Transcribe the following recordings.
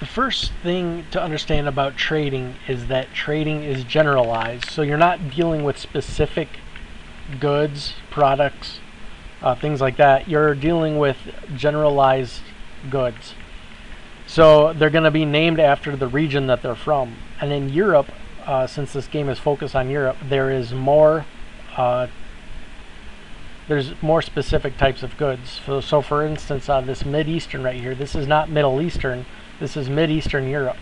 The first thing to understand about trading is that trading is generalized. So you're not dealing with specific goods, products, things like that. You're dealing with generalized goods. So they're going to be named after the region that they're from. And in Europe, since this game is focused on Europe, there's more specific types of goods. So for instance, this Mid-Eastern right here, this is not Middle Eastern, this is Mid-Eastern Europe.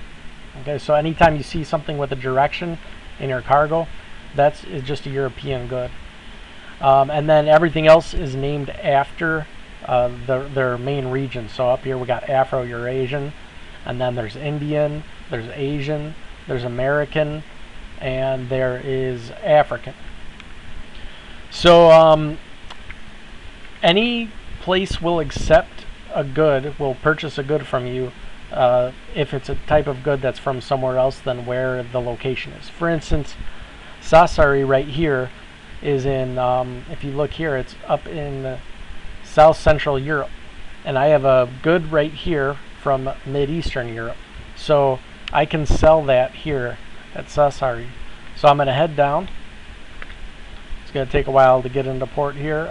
Okay, so anytime you see something with a direction in your cargo, that's just a European good. And then everything else is named after their main region. So up here we got Afro-Eurasian, and then there's Indian, there's Asian, there's American, and there is African. So any place will accept a good, will purchase a good from you if it's a type of good that's from somewhere else than where the location is. For instance, Sassari right here is in, if you look here, it's up in South Central Europe. And I have a good right here from Mid-Eastern Europe. So I can sell that here at Sassari. So I'm going to head down. It's going to take a while to get into port here.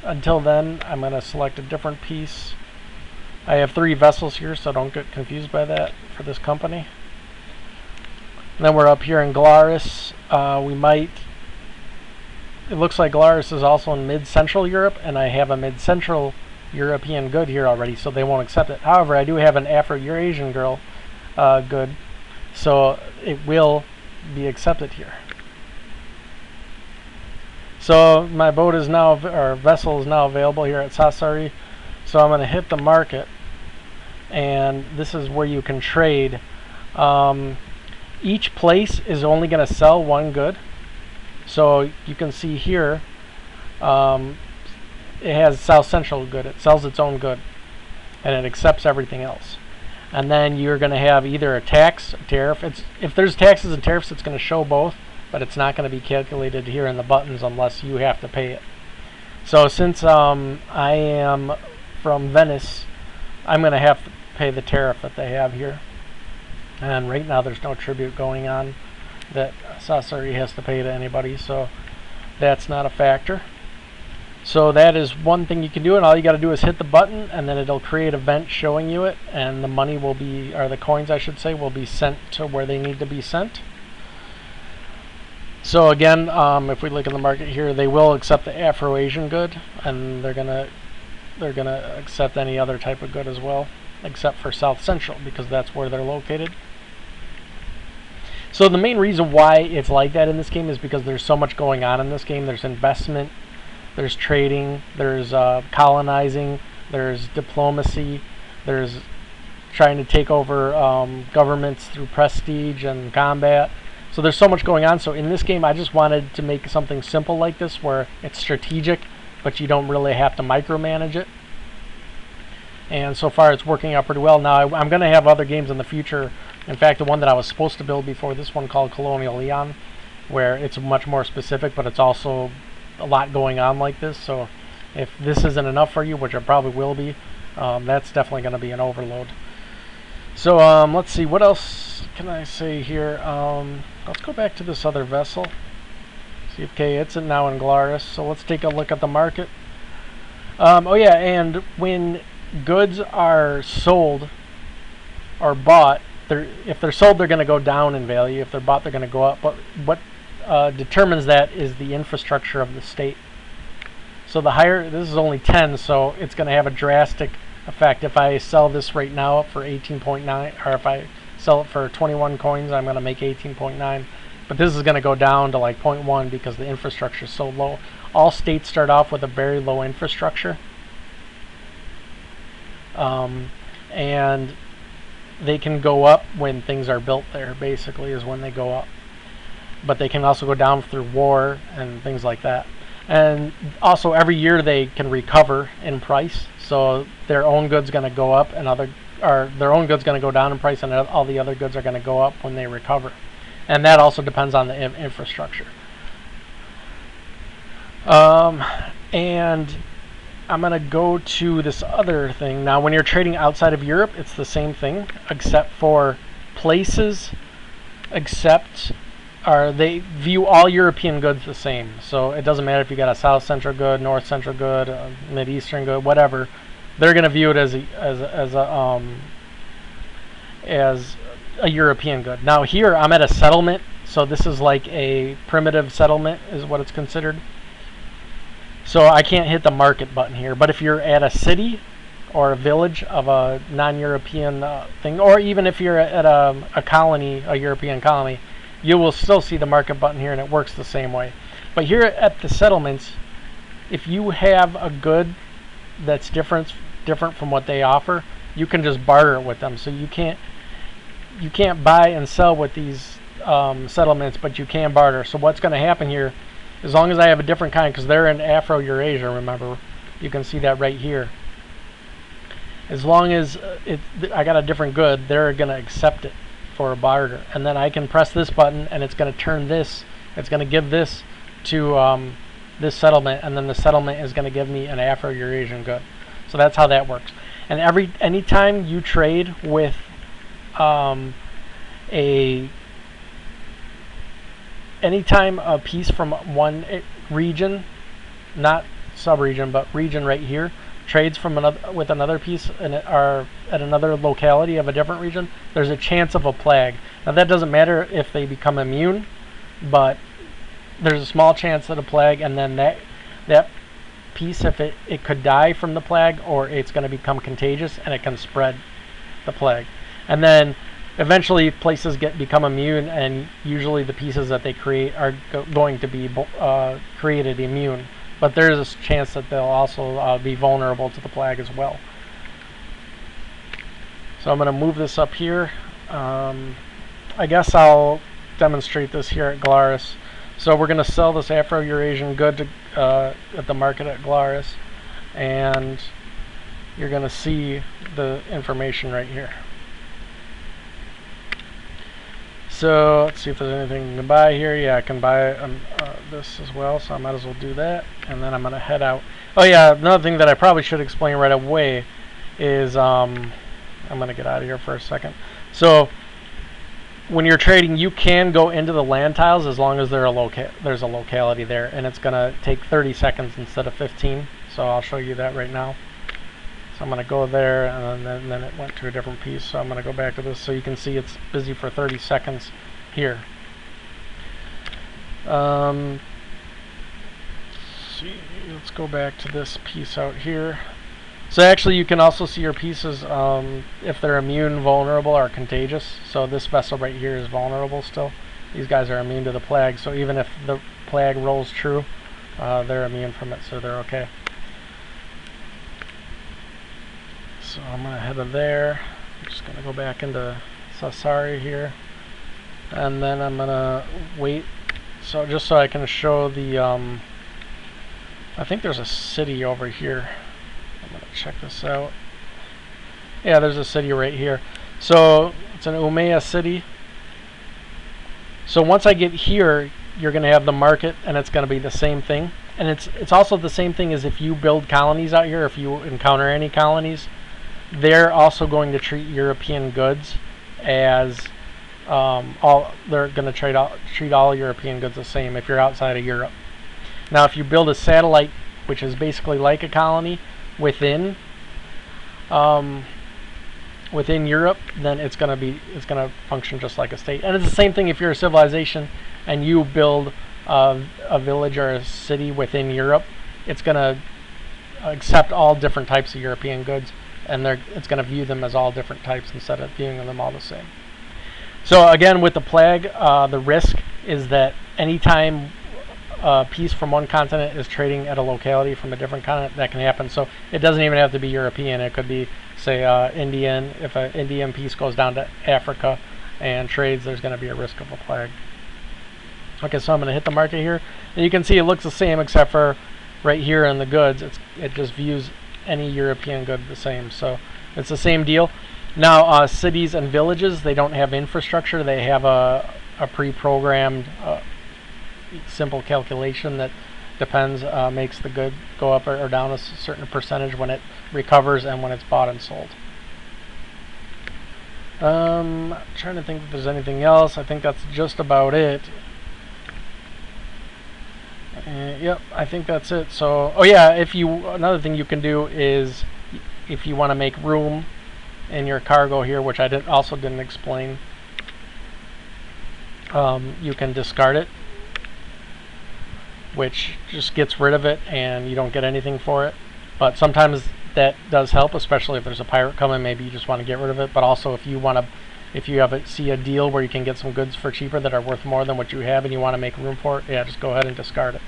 Until then, I'm going to select a different piece. I have 3 vessels here, so don't get confused by that for this company. And then we're up here in Glarus. It looks like Glarus is also in Mid-Central Europe, and I have a Mid-Central European good here already, so they won't accept it. However, I do have an Afro-Eurasian good, so it will be accepted here. So my boat is now, or vessel is now available here at Sassari. So I'm going to hit the market, and this is where you can trade. Each place is only going to sell one good. So you can see here, it has South Central good. It sells its own good, and it accepts everything else. And then you're going to have either a tax, a tariff. If there's taxes and tariffs, it's going to show both, but it's not going to be calculated here in the buttons unless you have to pay it. So since I am from Venice, I'm going to have to pay the tariff that they have here. And right now there's no tribute going on that Sassari has to pay to anybody, so that's not a factor. So that is one thing you can do, and all you got to do is hit the button, and then it'll create an event showing you it, and the money will be, or the coins I should say, will be sent to where they need to be sent. So again, if we look in the market here, they will accept the Afro-Asian good, and they're gonna accept any other type of good as well, except for South Central, because that's where they're located. So the main reason why it's like that in this game is because there's so much going on in this game. There's investment, there's trading, there's colonizing, there's diplomacy, there's trying to take over governments through prestige and combat. So there's so much going on. So in this game, I just wanted to make something simple like this where it's strategic, but you don't really have to micromanage it. And so far it's working out pretty well. Now I'm going to have other games in the future. In fact, the one that I was supposed to build before this one called Colonial Leon, where it's much more specific, but it's also a lot going on like this. So if this isn't enough for you, which it probably will be, that's definitely going to be an overload. So let's see, what else can I say here? Let's go back to this other vessel. See, okay, it's now in Glarus. So let's take a look at the market. Oh yeah, and when goods are sold or bought, if they're sold, they're going to go down in value. If they're bought, they're going to go up. But what determines that is the infrastructure of the state. So the higher, this is only 10, so it's going to have a drastic effect. If I sell this right now for 18.9, or if I sell it for 21 coins, I'm going to make 18.9. But this is going to go down to like 0.1 because the infrastructure is so low. All states start off with a very low infrastructure. And they can go up when things are built there, basically, is when they go up. But they can also go down through war and things like that. And also every year they can recover in price. So their own goods going to go up, and their own goods going to go down in price, and all the other goods are going to go up when they recover. And that also depends on the infrastructure. And I'm going to go to this other thing. Now, when you're trading outside of Europe, it's the same thing, except for places they view all European goods the same. So it doesn't matter if you got a South Central good, North Central good, Mid Eastern good, whatever. They're going to view it as a European good. Now here I'm at a settlement, so this is like a primitive settlement is what it's considered. So I can't hit the market button here. But if you're at a city or a village of a non-European thing, or even if you're at a colony, a European colony, you will still see the market button here, and it works the same way. But here at the settlements, if you have a good that's different from what they offer, you can just barter it with them. So you can't buy and sell with these settlements, but you can barter. So what's going to happen here, as long as I have a different kind, because they're in Afro-Eurasia, remember, you can see that right here. As long as I got a different good, they're going to accept it for a barter. And then I can press this button, and it's going to turn this. It's going to give this to this settlement, and then the settlement is going to give me an Afro-Eurasian good. So that's how that works. And anytime you trade with anytime a piece from one region, not sub-region, but region right here, trades with another piece or at another locality of a different region, there's a chance of a plague. Now that doesn't matter if they become immune, but there's a small chance that a plague, and then that piece, if it could die from the plague, or it's going to become contagious and it can spread the plague. And then eventually places become immune, and usually the pieces that they create are going to be created immune. But there's a chance that they'll also be vulnerable to the plague as well. So I'm going to move this up here. I guess I'll demonstrate this here at Glarus. So we're going to sell this Afro-Eurasian good at the market at Glarus, and you're going to see the information right here. So let's see if there's anything to buy here. Yeah, I can buy this as well, so I might as well do that. And then I'm going to head out. Oh yeah, another thing that I probably should explain right away is I'm going to get out of here for a second. So when you're trading, you can go into the land tiles as long as there's a locality there, and it's going to take 30 seconds instead of 15. So I'll show you that right now. So I'm going to go there, and then it went to a different piece. So I'm going to go back to this so you can see it's busy for 30 seconds here. Let's see, let's go back to this piece out here. So actually you can also see your pieces if they're immune, vulnerable, or contagious. So this vessel right here is vulnerable still. These guys are immune to the plague, so even if the plague rolls true, they're immune from it, so they're okay. So I'm going to head to there. I'm just going to go back into Sassari here. And then I'm going to wait. So just so I can show the, I think there's a city over here. I'm going to check this out. Yeah, there's a city right here. So it's an Umeya city. So once I get here, you're going to have the market, and it's going to be the same thing. And it's also the same thing as if you build colonies out here. If you encounter any colonies, they're also going to treat European goods as they're going to treat all European goods the same if you're outside of Europe. Now, if you build a satellite, which is basically like a colony within Europe, then it's going to function just like a state. And it's the same thing if you're a civilization and you build a village or a city within Europe. It's going to accept all different types of European goods, and it's going to view them as all different types instead of viewing them all the same. So again, with the plague, the risk is that anytime a piece from one continent is trading at a locality from a different continent, that can happen. So it doesn't even have to be European. It could be, say, Indian. If an Indian piece goes down to Africa and trades, there's going to be a risk of a plague. Okay, so I'm going to hit the market here, and you can see it looks the same except for right here in the goods. It just views any European good the same. So it's the same deal. Now, cities and villages, they don't have infrastructure. They have a pre-programmed simple calculation that Depends, makes the good go up or down a certain percentage when it recovers and when it's bought and sold. I'm trying to think if there's anything else. I think that's just about it. Yep, I think that's it. So, oh yeah, another thing you can do is if you want to make room in your cargo here, which I also didn't explain, you can discard it, which just gets rid of it and you don't get anything for it. But sometimes that does help, especially if there's a pirate coming. Maybe you just want to get rid of it. But also if you see a deal where you can get some goods for cheaper that are worth more than what you have and you want to make room for it, yeah, just go ahead and discard it.